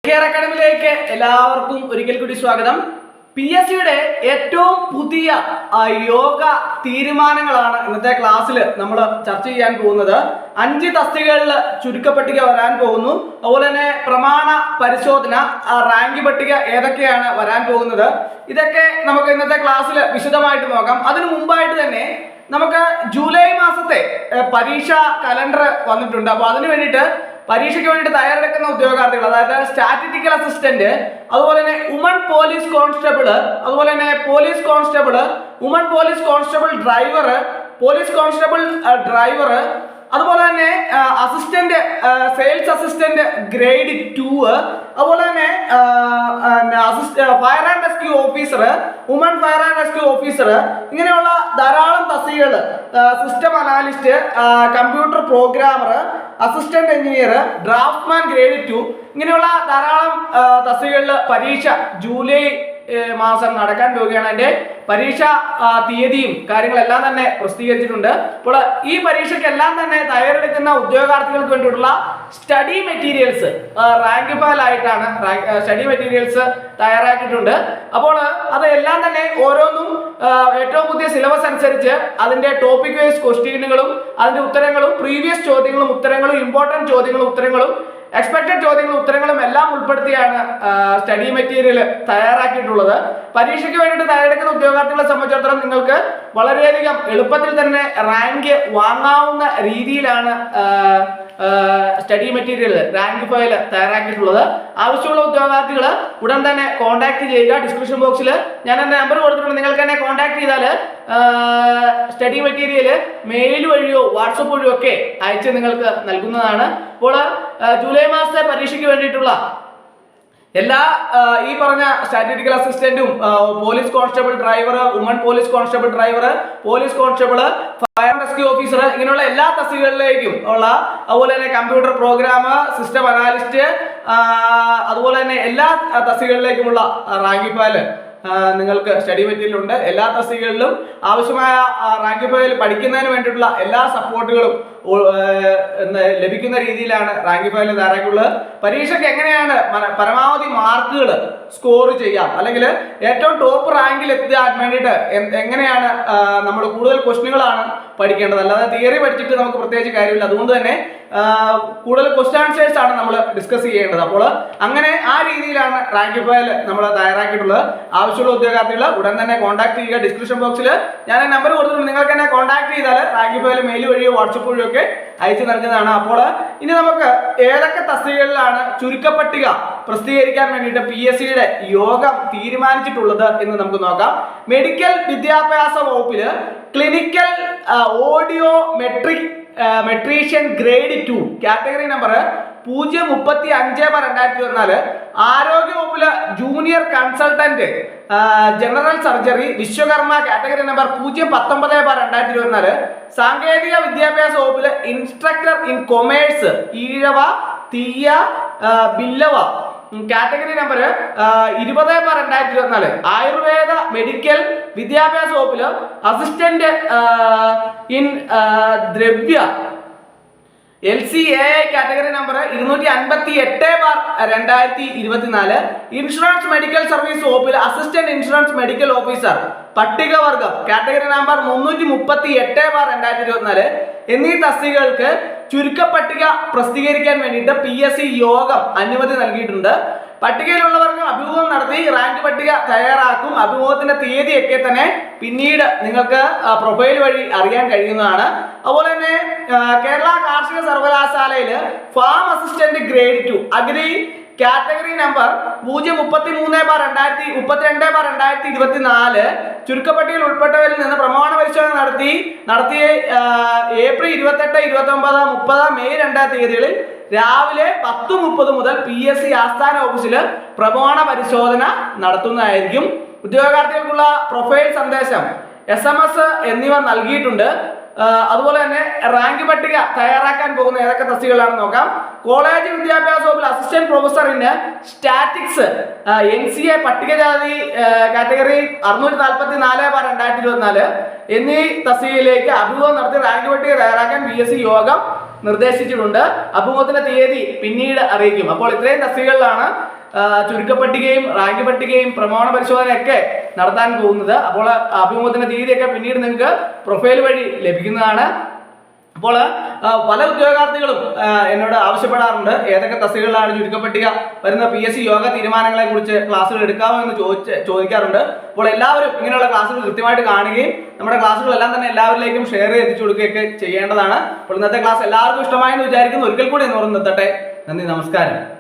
Care അക്കാഡമിയിലേക്ക് എല്ലാവർക്കും ഒരിക്കൽ കൂടി സ്വാഗതം. PSCയുടെ ഏറ്റവും പുതിയ യോഗ തീരുമാനങ്ങളാണ് ഇന്നത്തെ ക്ലാസ്സിൽ നമ്മൾ ചർച്ച ചെയ്യാൻ പോകുന്നത്. 5 തസ്തികകളിൽ ചുരുക്കപ്പട്ടിക വരാൻ പോകുന്നു. അതുപോലെ തന്നെ പ്രമാണ പരിശോധന റാങ്ക് പട്ടിക ഏതൊക്കെയാണ് വരാൻ പോകുന്നത്, ഇതൊക്കെ നമുക്ക് ഇന്നത്തെ ക്ലാസ്സിൽ വിശദമായിട്ട് നോക്കാം. അതിനു മുമ്പായിട്ട് തന്നെ നമുക്ക് ജൂലൈ മാസത്തെ പരീക്ഷാ കലണ്ടർ വന്നിട്ടുണ്ട്. അപ്പോൾ അതിനു വേണ്ടിയിട്ട് പരീക്ഷയ്ക്ക് വേണ്ടിയിട്ട് തയ്യാറെടുക്കുന്ന ഉദ്യോഗാർത്ഥികൾ, അതായത് സ്റ്റാറ്റിസ്റ്റിക്കൽ അസിസ്റ്റന്റ്, അതുപോലെ തന്നെ വുമൺ പോലീസ് കോൺസ്റ്റബിൾ, അതുപോലെ തന്നെ police constable, woman police constable driver, police constable driver, അതുപോലെ തന്നെ അസിസ്റ്റന്റ് സെയിൽസ് അസിസ്റ്റന്റ് ഗ്രേഡ് 2, അതുപോലെ തന്നെ fire and rescue officer, woman fire and rescue officer, ഇങ്ങനെയുള്ള ധാരാളം തസ്തികകൾ, system analyst, computer programmer, assistant engineer, draftsman grade 2, ഇങ്ങനെയുള്ള ധാരാളം തസ്തികകളിൽ പരീക്ഷ ജൂലൈ മാസം നടക്കാൻ പോവുകയാണ്. അതിന്റെ പരീക്ഷ തീയതിയും കാര്യങ്ങളെല്ലാം തന്നെ പ്രസിദ്ധീകരിച്ചിട്ടുണ്ട്. അപ്പോൾ ഈ പരീക്ഷയ്ക്കെല്ലാം തന്നെ തയ്യാറെടുക്കുന്ന ഉദ്യോഗാർത്ഥികൾക്ക് വേണ്ടിയിട്ടുള്ള സ്റ്റഡി മെറ്റീരിയൽസ് റാങ്ക് ഫയലായിട്ടാണ് സ്റ്റഡി മെറ്റീരിയൽസ് തയ്യാറാക്കിയിട്ടുണ്ട്. അപ്പോൾ അതെല്ലാം തന്നെ ഓരോന്നും ഏറ്റവും പുതിയ സിലബസ് അനുസരിച്ച് അതിന്റെ ടോപ്പിക് വൈസ് ക്വസ്റ്റ്യനുകളും അതിന്റെ ഉത്തരങ്ങളും, പ്രീവിയസ് ചോദ്യങ്ങളും ഉത്തരങ്ങളും, ഇമ്പോർട്ടന്റ് ചോദ്യങ്ങളും ഉത്തരങ്ങളും, എക്സ്പെക്ടഡ് ചോദ്യങ്ങളും ഉത്തരങ്ങളും എല്ലാം ഉൾപ്പെടുത്തിയാണ് സ്റ്റഡി മെറ്റീരിയൽ തയ്യാറാക്കിയിട്ടുള്ളത്. പരീക്ഷയ്ക്ക് വേണ്ടിയിട്ട് തയ്യാറെടുക്കുന്ന ഉദ്യോഗാർത്ഥികളെ സംബന്ധിച്ചിടത്തോളം നിങ്ങൾക്ക് വളരെയധികം എളുപ്പത്തിൽ തന്നെ റാങ്ക് വാങ്ങാവുന്ന രീതിയിലാണ് സ്റ്റഡി മെറ്റീരിയൽ റാങ്ക് ഫയൽ തയ്യാറാക്കിയിട്ടുള്ളത്. ആവശ്യമുള്ള ഉദ്യോഗാർത്ഥികൾ ഉടൻ തന്നെ കോൺടാക്ട് ചെയ്യുക. ഡിസ്ക്രിപ്ഷൻ ബോക്സിൽ ഞാൻ എൻ്റെ നമ്പർ കൊടുത്തിട്ടുണ്ട്. നിങ്ങൾക്ക് എന്നെ കോൺടാക്ട് ചെയ്താൽ സ്റ്റഡി മെറ്റീരിയൽ മെയിൽ വഴിയോ വാട്സപ്പ് വഴിയോ ഒക്കെ അയച്ച് നിങ്ങൾക്ക് നൽകുന്നതാണ്. അപ്പോൾ ജൂലൈ മാസത്തെ പരീക്ഷയ്ക്ക് വേണ്ടിയിട്ടുള്ള എല്ലാ ഈ പറഞ്ഞ സ്റ്റാറ്റിസ്റ്റിക്കൽ അസിസ്റ്റന്റും, police constable driver, woman police constable driver, police constable, fire and rescue officer, ഇങ്ങനെയുള്ള എല്ലാ തസ്തികകളിലേക്കും ഉള്ള, അതുപോലെ തന്നെ കമ്പ്യൂട്ടർ പ്രോഗ്രാം, സിസ്റ്റം അനാലിസ്റ്റ്, അതുപോലെ തന്നെ എല്ലാ തസ്തികകളിലേക്കുമുള്ള റാങ്ക് ഫയൽ നിങ്ങൾക്ക് സ്റ്റഡി മെറ്റീരിയൽ ഉണ്ട്. എല്ലാ തസ്തികകളിലും ആവശ്യമായ റാങ്ക് ഫയൽ പഠിക്കുന്നതിന് വേണ്ടിയിട്ടുള്ള എല്ലാ സപ്പോർട്ടുകളും ലഭിക്കുന്ന രീതിയിലാണ് റാങ്ക് ഫയൽ തയ്യാറാക്കിയുള്ളത്. പരീക്ഷയ്ക്ക് എങ്ങനെയാണ് പരമാവധി മാർക്കുകൾ സ്കോർ ചെയ്യാം, അല്ലെങ്കിൽ ഏറ്റവും ടോപ്പ് റാങ്കിൽ എത്താൻ വേണ്ടിയിട്ട് എങ്ങനെയാണ് നമ്മൾ കൂടുതൽ ക്വസ്റ്റ്യനുകളാണ് പഠിക്കേണ്ടത്, അല്ലാതെ തിയറി പഠിച്ചിട്ട് നമുക്ക് പ്രത്യേകിച്ച് കാര്യമില്ല. അതുകൊണ്ട് തന്നെ കൂടുതൽ ക്വസ്റ്റ്യൻ ആൻസേഴ്സ് ആണ് നമ്മൾ ഡിസ്കസ് ചെയ്യേണ്ടത്. അപ്പോൾ അങ്ങനെ ആ രീതിയിലാണ് റാങ്ക് ഫയൽ നമ്മൾ തയ്യാറാക്കിയിട്ടുള്ളത്. ആവശ്യമുള്ള ഉദ്യോഗാർത്ഥികൾ ഉടൻ തന്നെ കോൺടാക്ട് ചെയ്യുക. ഡിസ്ക്രിപ്ഷൻ ബോക്സിൽ ഞാൻ നമ്പർ കൊടുത്തിട്ടുണ്ട്. നിങ്ങൾക്ക് എന്നെ കോൺടാക്ട് ചെയ്താൽ റാങ്ക് ഫയൽ മെയിൽ വഴിയോ വാട്സപ്പ് വഴിയോ ഒക്കെ അയച്ചു നൽകുന്നതാണ്. അപ്പോൾ ഇനി നമുക്ക് ഏതൊക്കെ തസ്തികകളിലാണ് ചുരുക്കപ്പട്ടിക പ്രസിദ്ധീകരിക്കാൻ വേണ്ടിയിട്ട് PSCയുടെ യോഗം തീരുമാനിച്ചിട്ടുള്ളത് എന്ന് നമുക്ക് നോക്കാം. മെഡിക്കൽ വിദ്യാഭ്യാസ വകുപ്പിൽ clinical audiometrician grade 2 category number 035/2024, ആരോഗ്യ വകുപ്പില് junior consultant general surgery Vishwakarma category number 019/2024, സാങ്കേതിക വിദ്യാഭ്യാസ വകുപ്പില് instructor in commerce Ezhava Thiyya Billava category number 20/2024, ആയുർവേദ മെഡിക്കൽ വിദ്യാഭ്യാസ വകുപ്പില് അസിസ്റ്റന്റ് ഇൻ ദ്രവ്യ LCAI category number 258/2024, insurance medical service വകുപ്പിൽ അസിസ്റ്റന്റ് ഇൻഷുറൻസ് മെഡിക്കൽ ഓഫീസർ പട്ടികവർഗം കാറ്റഗറി നമ്പർ 338/2024 എന്നീ തസ്തികകൾക്ക് ചുരുക്കപ്പട്ടിക പ്രസിദ്ധീകരിക്കാൻ വേണ്ടിയിട്ട് PSC യോഗം അനുമതി നൽകിയിട്ടുണ്ട്. പട്ടികയിലുള്ളവർക്ക് അഭിമുഖം നടത്തി റാങ്ക് പട്ടിക തയ്യാറാക്കും. അഭിമുഖത്തിന്റെ തീയതിയൊക്കെ തന്നെ പിന്നീട് നിങ്ങൾക്ക് പ്രൊഫൈൽ വഴി അറിയാൻ കഴിയുന്നതാണ്. അതുപോലെ തന്നെ കേരള കാർഷിക സർവകലാശാലയിൽ farm assistant grade 2 agri category number 033/2022 ചുരുക്കപ്പട്ടികയിൽ ഉൾപ്പെട്ടവരിൽ നിന്ന് പ്രമാണ പരിശോധന നടത്തിയ ഏപ്രിൽ 28, 29, 30, മെയ് 2 തീയതികളിൽ രാവിലെ 10:30 മുതൽ PSC ആസ്ഥാന ഓഫീസിൽ പ്രമാണ പരിശോധന നടത്തുന്നതായിരിക്കും. ഉദ്യോഗാർത്ഥികൾക്കുള്ള പ്രൊഫൈൽ സന്ദേശം, SMS എന്നിവ നൽകിയിട്ടുണ്ട്. അതുപോലെ തന്നെ റാങ്ക് പട്ടിക തയ്യാറാക്കാൻ പോകുന്ന ഏതൊക്കെ തസ്തികകളാണെന്ന് നോക്കാം. കോളേജ് വിദ്യാഭ്യാസ വകുപ്പിൽ assistant professor in statics NCA പട്ടികജാതി കാറ്റഗറി 644/2024 എന്നീ തസ്തികയിലേക്ക് അഭിമുഖം നടത്തി റാങ്ക് പട്ടിക തയ്യാറാക്കാൻ PSC യോഗം നിർദ്ദേശിച്ചിട്ടുണ്ട്. അഭിമുഖത്തിന്റെ തീയതി പിന്നീട് അറിയിക്കും. അപ്പോൾ ഇത്രയും തസ്തികകളിലാണ് ചുരുക്കപ്പട്ടികയും റാങ്ക് പട്ടികയും പ്രമാണ പരിശോധനയൊക്കെ നടത്താൻ പോകുന്നത്. അപ്പോൾ അഭിമുഖത്തിന്റെ തീയതിയൊക്കെ പിന്നീട് നിങ്ങൾക്ക് പ്രൊഫൈൽ വഴി ലഭിക്കുന്നതാണ്. അപ്പോൾ പല ഉദ്യോഗാർത്ഥികളും എന്നോട് ആവശ്യപ്പെടാറുണ്ട് ഏതൊക്കെ തസ്തികകളിലാണ് ചുരുക്കപ്പട്ടിക വരുന്ന PSC യോഗ തീരുമാനങ്ങളെ കുറിച്ച് ക്ലാസ്സുകൾ എടുക്കാമോ എന്ന് ചോദിക്കാറുണ്ട്. അപ്പോൾ എല്ലാവരും ഇങ്ങനെയുള്ള ക്ലാസ്സുകൾ കൃത്യമായിട്ട് കാണുകയും നമ്മുടെ ക്ലാസ്സുകളെല്ലാം തന്നെ എല്ലാവരിലേക്കും ഷെയർ ചെയ്ത് എത്തിച്ചു കൊടുക്കുകയൊക്കെ ചെയ്യേണ്ടതാണ്. അപ്പോൾ ഇന്നത്തെ ക്ലാസ് എല്ലാവർക്കും ഇഷ്ടമായെന്ന് വിചാരിക്കുന്നു. ഒരിക്കൽ കൂടി എന്ന് നിർത്തട്ടെ. നന്ദി, നമസ്കാരം.